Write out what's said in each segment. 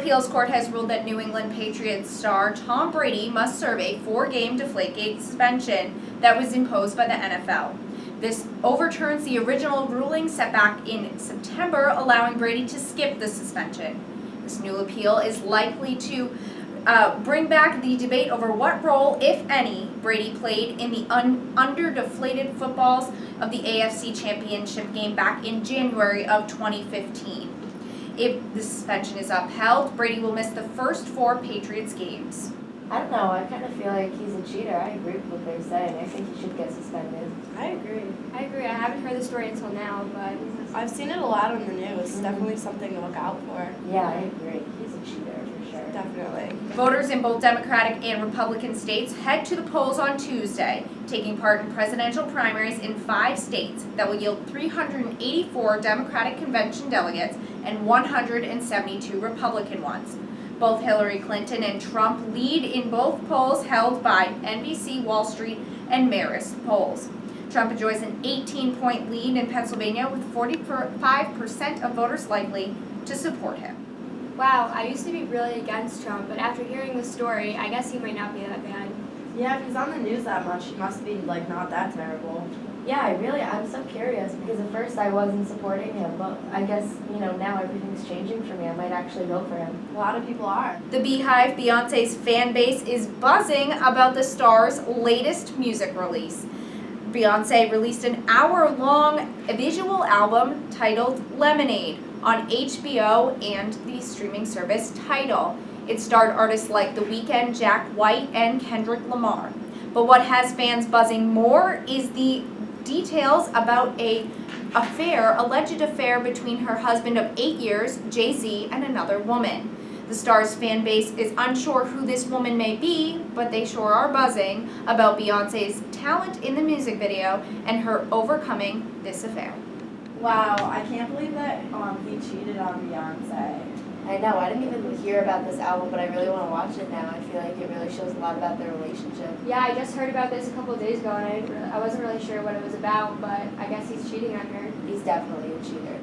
appeals court has ruled that New England Patriots star Tom Brady must serve a 4-game Deflategate suspension that was imposed by the NFL. This overturns the original ruling set back in September, allowing Brady to skip the suspension. This new appeal is likely to bring back the debate over what role, if any, Brady played in the under-deflated footballs of the AFC Championship game back in January of 2015. If the suspension is upheld, Brady will miss the first 4 Patriots games. I don't know, I kind of feel like he's a cheater. I agree with what they're saying. I think he should get suspended. I agree. I haven't heard the story until now, but I've seen it a lot on the news. Definitely something to look out for. Yeah, I agree. He's a cheater for sure. Definitely. Voters in both Democratic and Republican states head to the polls on Tuesday, taking part in presidential primaries in 5 states that will yield 384 Democratic convention delegates and 172 Republican ones. Both Hillary Clinton and Trump lead in both polls held by NBC, Wall Street, and Marist polls. Trump enjoys an 18-point lead in Pennsylvania, with 45% of voters likely to support him. wow, I used to be really against Trump, but after hearing the story, I guess he might not be that bad. Yeah, if he's on the news that much, he must be not that terrible. Yeah, I'm so curious because at first I wasn't supporting him, but I guess, now everything's changing for me. I might actually vote for him. A lot of people are. The Beehive, Beyonce's fan base, is buzzing about the star's latest music release. Beyonce released an hour-long visual album titled Lemonade on HBO and the streaming service Tidal. It starred artists like The Weeknd, Jack White, and Kendrick Lamar. But what has fans buzzing more is the details about an alleged affair between her husband of 8 years, Jay-Z, and another woman. The star's fan base is unsure who this woman may be, but they sure are buzzing about Beyonce's talent in the music video and her overcoming this affair. Wow, I can't believe that he cheated on Beyonce. I know, I didn't even hear about this album, but I really want to watch it now. I feel like it really shows a lot about their relationship. Yeah, I just heard about this a couple of days ago, and I wasn't really sure what it was about, but I guess he's cheating on her. He's definitely a cheater.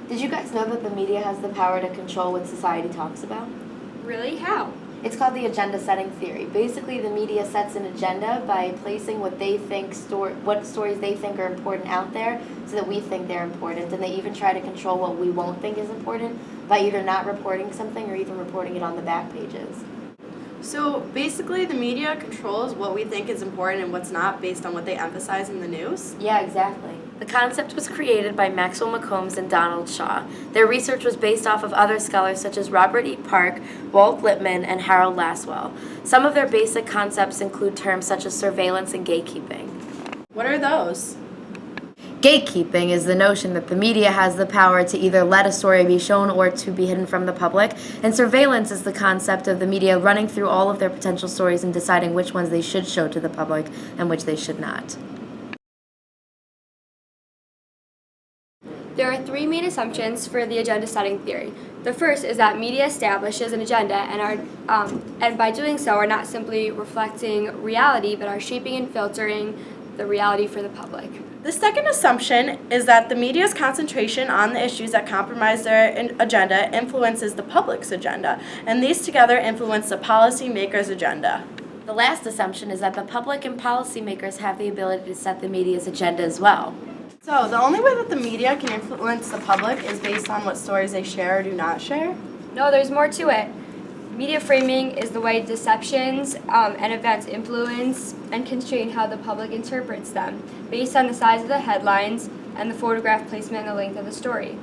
Did you guys know that the media has the power to control what society talks about? Really? How? It's called the agenda setting theory. Basically, the media sets an agenda by placing what they think what stories they think are important out there so that we think they're important, and they even try to control what we won't think is important by either not reporting something or even reporting it on the back pages. So basically, the media controls what we think is important and what's not based on what they emphasize in the news? Yeah, exactly. The concept was created by Maxwell McCombs and Donald Shaw. Their research was based off of other scholars such as Robert E. Park, Walt Lippmann, and Harold Laswell. Some of their basic concepts include terms such as surveillance and gatekeeping. What are those? Gatekeeping is the notion that the media has the power to either let a story be shown or to be hidden from the public, and surveillance is the concept of the media running through all of their potential stories and deciding which ones they should show to the public and which they should not. There are 3 main assumptions for the agenda setting theory. The first is that media establishes an agenda and by doing so are not simply reflecting reality, but are shaping and filtering the reality for the public. The second assumption is that the media's concentration on the issues that compromise their agenda influences the public's agenda, and these together influence the policymaker's agenda. The last assumption is that the public and policymakers have the ability to set the media's agenda as well. So, the only way that the media can influence the public is based on what stories they share or do not share? No, there's more to it. Media framing is the way deceptions and events influence and constrain how the public interprets them, based on the size of the headlines and the photograph placement and the length of the story.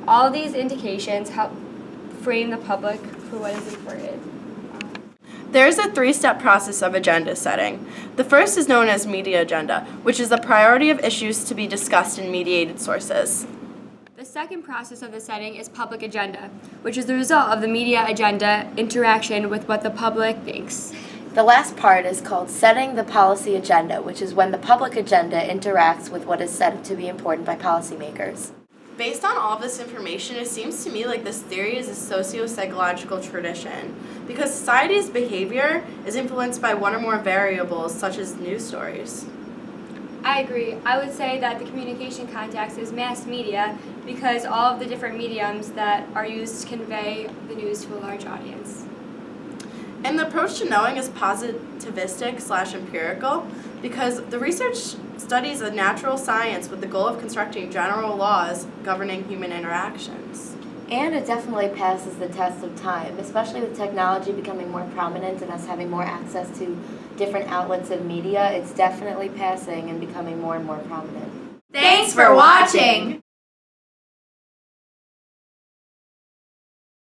All of these indications help frame the public for what is important. There is a 3-step process of agenda setting. The first is known as media agenda, which is the priority of issues to be discussed in mediated sources. The second process of the setting is public agenda, which is the result of the media agenda interaction with what the public thinks. The last part is called setting the policy agenda, which is when the public agenda interacts with what is said to be important by policymakers. Based on all of this information, it seems to me like this theory is a socio-psychological tradition, because society's behavior is influenced by one or more variables, such as news stories. I I agree. I would say that the communication context is mass media because all of the different mediums that are used to convey the news to a large audience. And the approach to knowing is positivistic/empirical because the research studies a natural science with the goal of constructing general laws governing human interactions. And it definitely passes the test of time, especially with technology becoming more prominent and us having more access to different outlets of media. It's definitely passing and becoming more and more prominent. Thanks for watching!